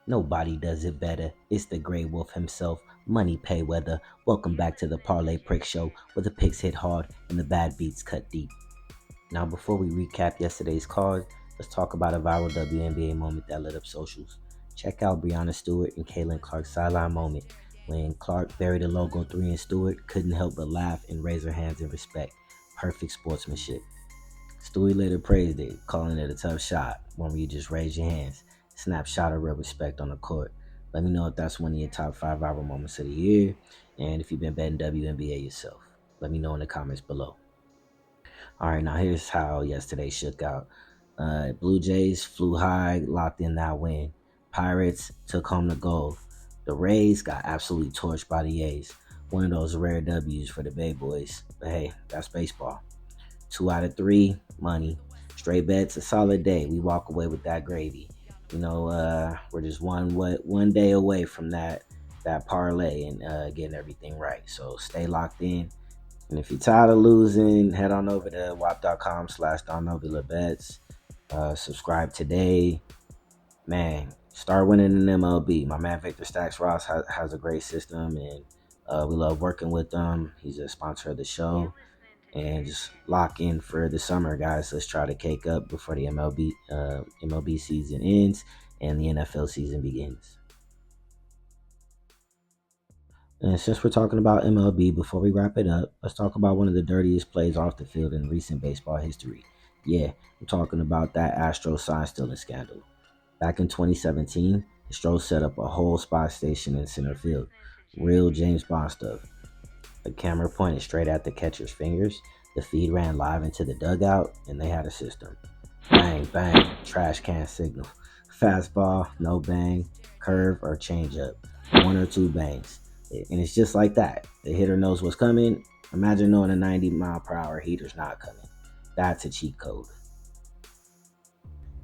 Nobody does it better. It's the Grey Wolf himself, Money Payweather. Welcome back to the Parlay Prick Show, where the picks hit hard and the bad beats cut deep. Now, before we recap yesterday's card, let's talk about a viral WNBA moment that lit up socials. Check out Breonna Stewart and Caitlin Clark's sideline moment when Clark buried the logo 3 and Stewart couldn't help but laugh and raise her hands in respect. Perfect sportsmanship. Stewie later praised it, calling it a tough shot, one where you just raise your hands. Snapshot of real respect on the court. Let me know if that's one of your top 5 viral moments of the year, and if you've been betting WNBA yourself. Let me know in the comments below. All right, now here's how yesterday shook out. Blue Jays flew high, locked in that win. Pirates took home the gold. The Rays got absolutely torched by the A's. One of those rare W's for the Bay Boys. But hey, that's baseball. 2 out of 3, money. Straight bets, a solid day. We walk away with that gravy. We're just one day away from that parlay and getting everything right. So stay locked in. And if you're tired of losing, head on over to wap.com/Donovula bets. Subscribe today. Man, start winning in MLB. My man Victor Stacks Ross has a great system, and we love working with him. He's a sponsor of the show. And just lock in for the summer, guys. Let's try to cake up before the MLB season ends and the NFL season begins. And since we're talking about MLB, before we wrap it up, let's talk about one of the dirtiest plays off the field in recent baseball history. Yeah, I'm talking about that Astros sign stealing scandal. Back in 2017, the Astros set up a whole spy station in center field. Real James Bond stuff. The camera pointed straight at the catcher's fingers. The feed ran live into the dugout, and they had a system. Bang, bang, trash can signal. Fastball, no bang, curve, or changeup. 1 or 2 bangs. And it's just like that. The hitter knows what's coming. Imagine knowing a 90-mile-per-hour heater's not coming. That's a cheat code.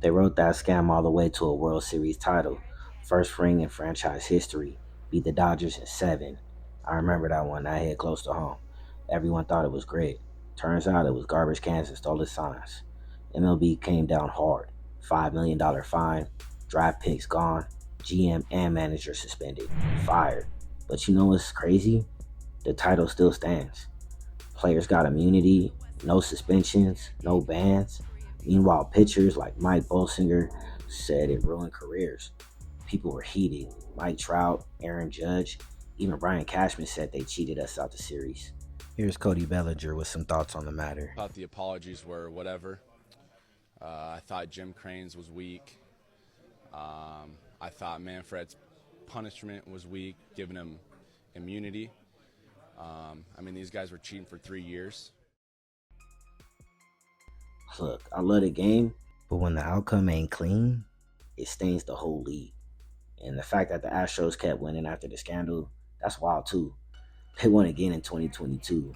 They wrote that scam all the way to a World Series title. First ring in franchise history. Beat the Dodgers in 7. I remember that one. That hit close to home. Everyone thought it was great. Turns out it was garbage cans and stolen signs. MLB came down hard. $5 million fine. Draft picks gone. GM and manager suspended. Fired. But you know what's crazy? The title still stands. Players got immunity. No suspensions. No bans. Meanwhile, pitchers like Mike Bolsinger said it ruined careers. People were heated. Mike Trout, Aaron Judge, even Brian Cashman said they cheated us out the series. Here's Cody Bellinger with some thoughts on the matter. I thought the apologies were whatever. I thought Jim Crane's was weak. I thought Manfred's punishment was weak, giving him immunity. These guys were cheating for 3 years. Look, I love the game, but when the outcome ain't clean, it stains the whole league. And the fact that the Astros kept winning after the scandal, that's wild too. They won again in 2022.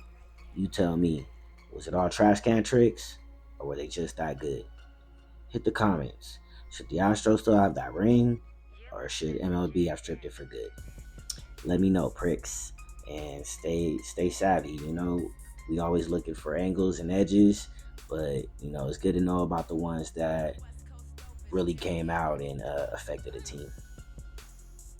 You tell me, was it all trash can tricks, or were they just that good? Hit the comments. Should the Astros still have that ring, or should MLB have stripped it for good? Let me know, pricks, and stay savvy. We always looking for angles and edges, but it's good to know about the ones that really came out and affected the team.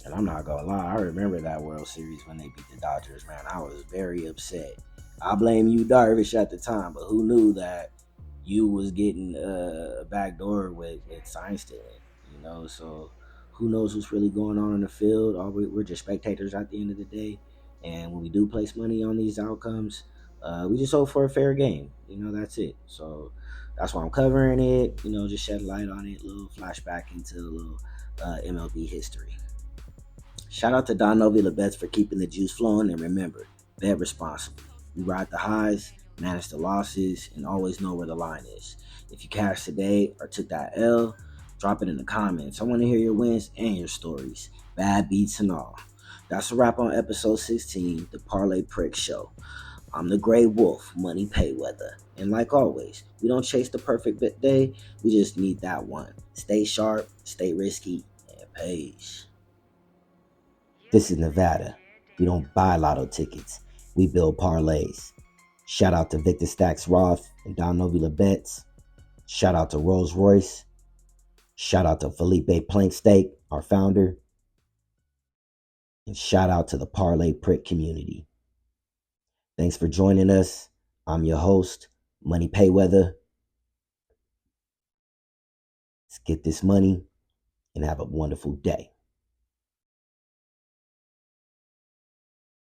And I'm not gonna lie, I remember that World Series when they beat the Dodgers, man. I was very upset. I blame you, Darvish, at the time, but who knew that you was getting a backdoor with sign stealing, So who knows what's really going on in the field? We're just spectators at the end of the day. And when we do place money on these outcomes, we just hope for a fair game. That's it. So that's why I'm covering it. Just shed light on it, a little flashback into a little MLB history. Shout out to Donovula Bets for keeping the juice flowing, and remember, bet responsibly. We ride the highs, manage the losses, and always know where the line is. If you cashed today or took that L, drop it in the comments. I want to hear your wins and your stories, bad beats and all. That's a wrap on episode 16, the Parlay Prick Show. I'm the Grey Wolf, Money Payweather. And like always, we don't chase the perfect bet day, we just need that one. Stay sharp, stay risky, and peace. This is Nevada. We don't buy lotto tickets. We build parlays. Shout out to Victor Stacks Roth and Donovula Bets. Shout out to Rolls Royce. Shout out to Felipe Planksteak, our founder. And shout out to the Parlay Prick community. Thanks for joining us. I'm your host, Money Payweather. Let's get this money and have a wonderful day.